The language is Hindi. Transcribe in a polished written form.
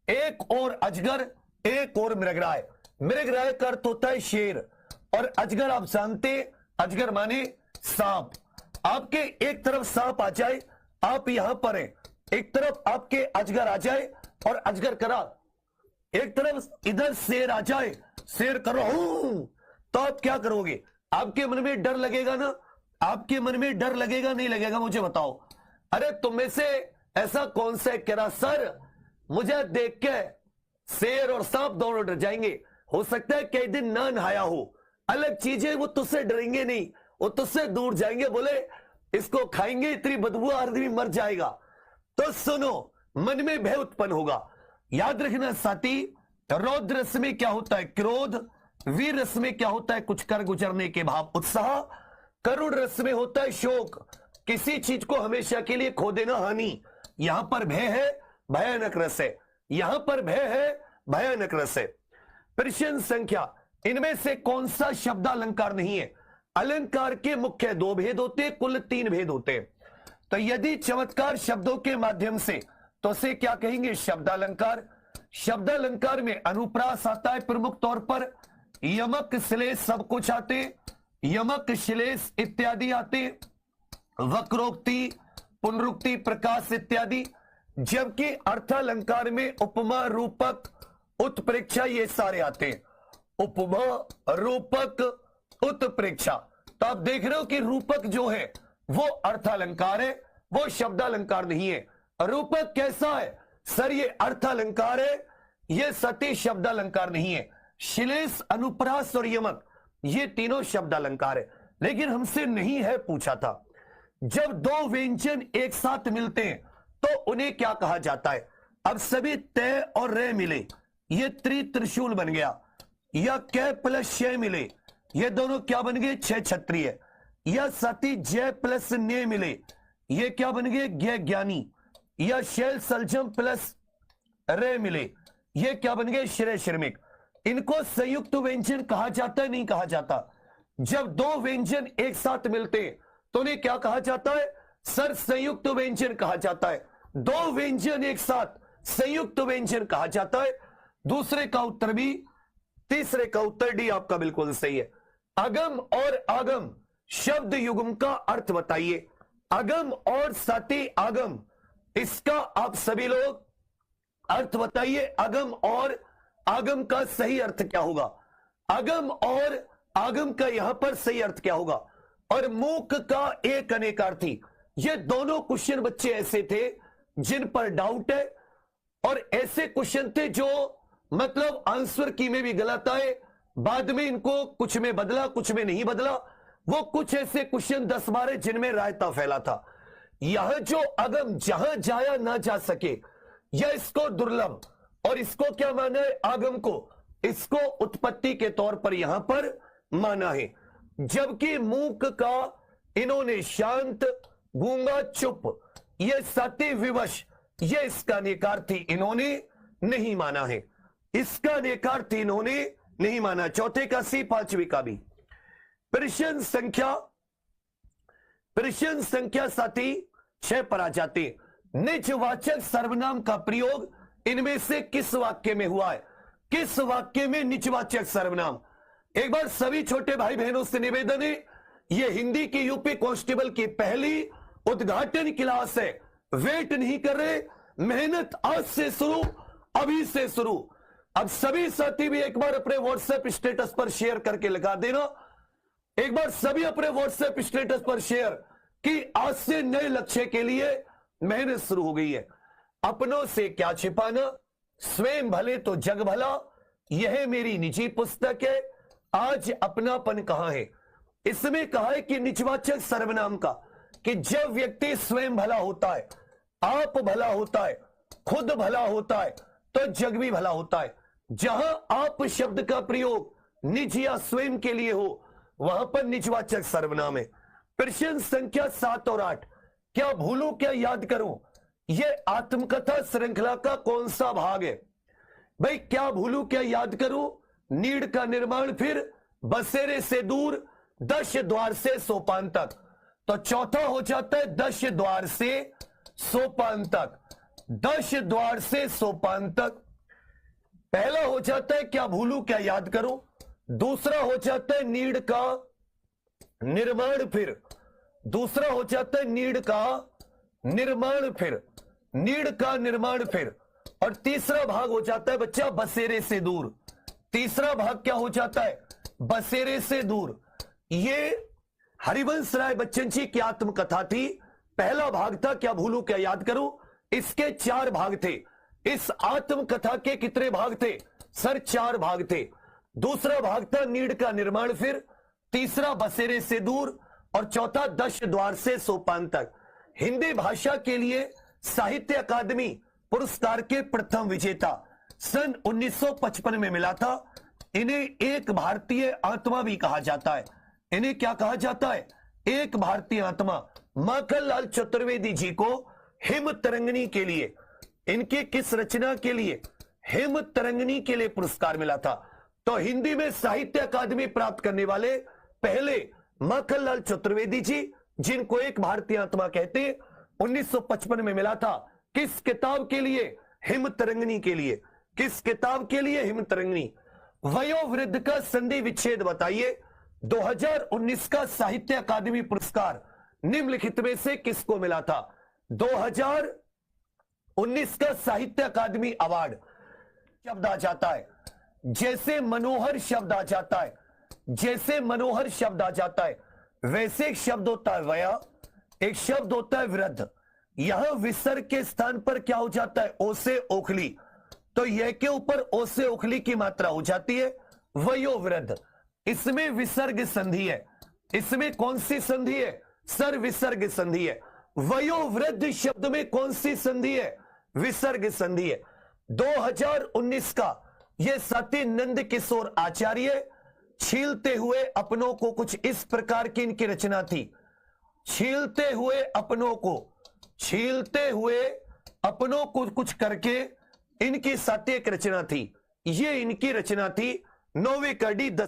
एक और अजगर, एक और मृगराय। मृगराय का अर्थ होता है शेर, और अजगर आप जानते, अजगर माने सांप। आपके एक तरफ सांप आ जाए, आप यहां पर हैं, एक तरफ आपके अजगर आ जाए और अजगर करा, एक तरफ इधर शेर आ जाए, शेर करो तो आप क्या करोगे? आपके मन में डर लगेगा ना? आपके मन में डर लगेगा नहीं लगेगा? मुझे बताओ। अरे तुम में से ऐसा कौन सा कह रहा सर मुझे देख के शेर और सांप दोनों डर जाएंगे? हो सकता है कई दिन ना नहाया हो, अलग चीजें, वो तुझसे डरेंगे नहीं, वो तुझसे दूर जाएंगे, बोले इसको खाएंगे इतनी बदबू आदमी मर जाएगा। तो सुनो, मन में भय उत्पन्न होगा। याद रखना साथी, रौद्र रस में क्या होता है? क्रोध। वीर रस में क्या होता है? कुछ कर गुजरने के भाव, उत्साह। करुण रस में होता है शोक, किसी चीज को हमेशा के लिए खो देना, हानि। यहां पर भय है, भयानक रस है। यहां पर भय है, भयानक रस है। प्रश्न संख्या, इनमें से कौन सा शब्द अलंकार नहीं है? अलंकार के मुख्य 2 भेद होते हैं, कुल 3 भेद होते हैं। तो यदि चमत्कार शब्दों के माध्यम से, तो उसे क्या कहेंगे? शब्दालंकार। शब्दालंकार में अनुप्रास आता है प्रमुख तौर पर, यमक श्लेष सब कुछ आते, यमक श्लेष इत्यादि आते, वक्रोक्ति, पुनरुक्ति, प्रकाश इत्यादि। जबकि अर्थालंकार में उपमा, रूपक, उत्प्रेक्षा ये सारे आते हैं। उपमा, रूपक, उत्प्रेक्षा। तो आप देख रहे हो कि रूपक जो है वो अर्थालंकार है, वो शब्दालंकार नहीं है। रूपक कैसा है? सर ये अर्थालंकार है, ये सती शब्दालंकार नहीं है। श्लेष, अनुप्रास और यमक ये तीनों शब्दालंकार है। लेकिन हमसे नहीं है पूछा था, जब 2 व्यंजन एक साथ मिलते हैं तो उन्हें क्या कहा जाता है? अब सभी तय और रे मिले, ये त्रिशूल बन गया। या कै प्लस शय मिले, ये दोनों क्या बन गए? 6 क्षत्रिय। या सती जय प्लस न्याय मिले, ये क्या बन गए? ज्ञ ज्ञानी। या शैल सलजम प्लस रे मिले, ये क्या बन गए? श्रेय श्रमिक। इनको संयुक्त व्यंजन कहा जाता है, नहीं कहा जाता? जब 2 व्यंजन एक साथ मिलते हैं तो उन्हें क्या कहा जाता है? सर संयुक्त व्यंजन कहा जाता है। 2 व्यंजन एक साथ संयुक्त व्यंजन कहा जाता है। दूसरे का उत्तर भी, तीसरे का उत्तर डी आपका बिल्कुल सही है। अगम और आगम शब्द युग्म का अर्थ बताइए। अगम और सती आगम, इसका आप सभी लोग अर्थ बताइए। अगम और आगम का सही अर्थ क्या होगा? अगम और आगम का यहां पर सही अर्थ क्या होगा? और मूक का एक अनेकार्थी, ये दोनों क्वेश्चन बच्चे ऐसे थे जिन पर डाउट है, और ऐसे क्वेश्चन थे जो मतलब आंसर की में भी गलत आए, बाद में इनको कुछ में बदला, कुछ में नहीं बदला। वो कुछ ऐसे क्वेश्चन 10-12 जिनमें रायता फैला था। यह जो अगम जहां जाया ना जा सके, यह इसको दुर्लभ, और इसको क्या माना है? आगम को, इसको उत्पत्ति के तौर पर यहां पर माना है। जबकि मूक का इन्होंने शांत, गूंगा, चुप, यह सती विवश, यह इसका नेकार्थी इन्होंने नहीं माना है। इसका नेकार्थी इन्होंने नहीं माना। चौथे का सी, 5वीं का भी। प्रश्न संख्या साथी 6 पर आ जाते हैं। निजवाचक सर्वनाम का प्रयोग इनमें से किस वाक्य में हुआ है? किस वाक्य में निजवाचक सर्वनाम? एक बार सभी छोटे भाई बहनों से निवेदन है, यह हिंदी की यूपी कांस्टेबल की पहली उद्घाटन क्लास है। वेट नहीं कर रहे, मेहनत आज से शुरू, अभी से शुरू। अब सभी साथी भी एक बार अपने व्हाट्सएप स्टेटस पर शेयर करके लगा देना। एक बार सभी अपने व्हाट्सएप स्टेटस पर शेयर कि आज से नए लक्ष्य के लिए मेहनत शुरू हो गई है। अपनों से क्या छिपाना, स्वयं भले तो जग भला, यह मेरी निजी पुस्तक है। आज अपनापन कहां है? इसमें कहा है कि निजवाचक सर्वनाम का, कि जब व्यक्ति स्वयं भला होता है, आप भला होता है, खुद भला होता है, तो जग भी भला होता है। जहां आप शब्द का प्रयोग निज या स्वयं के लिए हो, वहां पर निजवाचक सर्वनाम है। प्रश्न संख्या 7 और 8, क्या भूलूं क्या याद करूं, यह आत्मकथा श्रृंखला का कौन सा भाग है? भाई क्या भूलूं क्या याद करूं, नीड़ का निर्माण, फिर बसेरे से दूर, 10 द्वार से सोपान तक। तो चौथा हो जाता है 10 द्वार से सोपान तक। 10 द्वार से सोपान तक पहला हो जाता है क्या भूलू क्या याद करूं, दूसरा हो जाता है नीड का निर्माण फिर, दूसरा हो जाता है नीड का निर्माण फिर, नीड का निर्माण फिर, और तीसरा भाग हो जाता है बच्चा बसेरे से दूर। तीसरा भाग क्या हो जाता है, बसेरे से दूर। ये हरिवंश राय बच्चन जी की आत्मकथा थी। पहला भाग था क्या भूलू क्या याद करूं, इसके 4 भाग थे। इस आत्मकथा के कितने भाग थे सर, 4 भाग थे। दूसरा भाग था नीड का निर्माण फिर, तीसरा बसेरे से दूर, और चौथा 10 द्वार से सोपान तक। हिंदी भाषा के लिए साहित्य अकादमी पुरस्कार के प्रथम विजेता सन 1955 में मिला था। इन्हें एक भारतीय आत्मा भी कहा जाता है। इन्हें क्या कहा जाता है, एक भारतीय आत्मा। माखनलाल चतुर्वेदी जी को हिम तरंगिणी के लिए, इनकी किस रचना के लिए, हिम तरंगिणी के लिए पुरस्कार मिला था। तो हिंदी में साहित्य अकादमी प्राप्त करने वाले पहले माखनलाल चतुर्वेदी जी, जिनको एक भारतीय आत्मा कहते हैं, 1955 में मिला था। किस किताब के लिए, हिम तरंगिणी के लिए। किस किताब के लिए, हिम तरंगिणी। वयोवृद्ध का संधि विच्छेद बताइए। 2019 का साहित्य अकादमी पुरस्कार निम्नलिखित में से किसको मिला था। 2019 का साहित्य अकादमी अवार्ड। शब्द आ जाता है, जैसे मनोहर शब्द आ जाता है, जैसे मनोहर शब्द आ जाता है, वैसे एक शब्द होता है वया, एक शब्द होता है वृद्ध। यहां विसर्ग के स्थान पर क्या हो जाता है, ओ से ओखली। तो यह के ऊपर ओ से ओखली की मात्रा हो जाती है वयोवृद्ध। इसमें विसर्ग संधि है। इसमें कौन सी संधि है सर, विसर्ग संधि है। वयोवृद्ध शब्द में कौन सी संधि है, विसर्ग संधि है। 2019 का यह सती नंद किशोर आचार्य छीलते हुए अपनों को, कुछ इस प्रकार की इनकी रचना थी। छीलते हुए अपनों को, छीलते हुए अपनों को कुछ करके इनकी सात्विक रचना थी। ये इनकी रचना थी। 9वीं कड़ी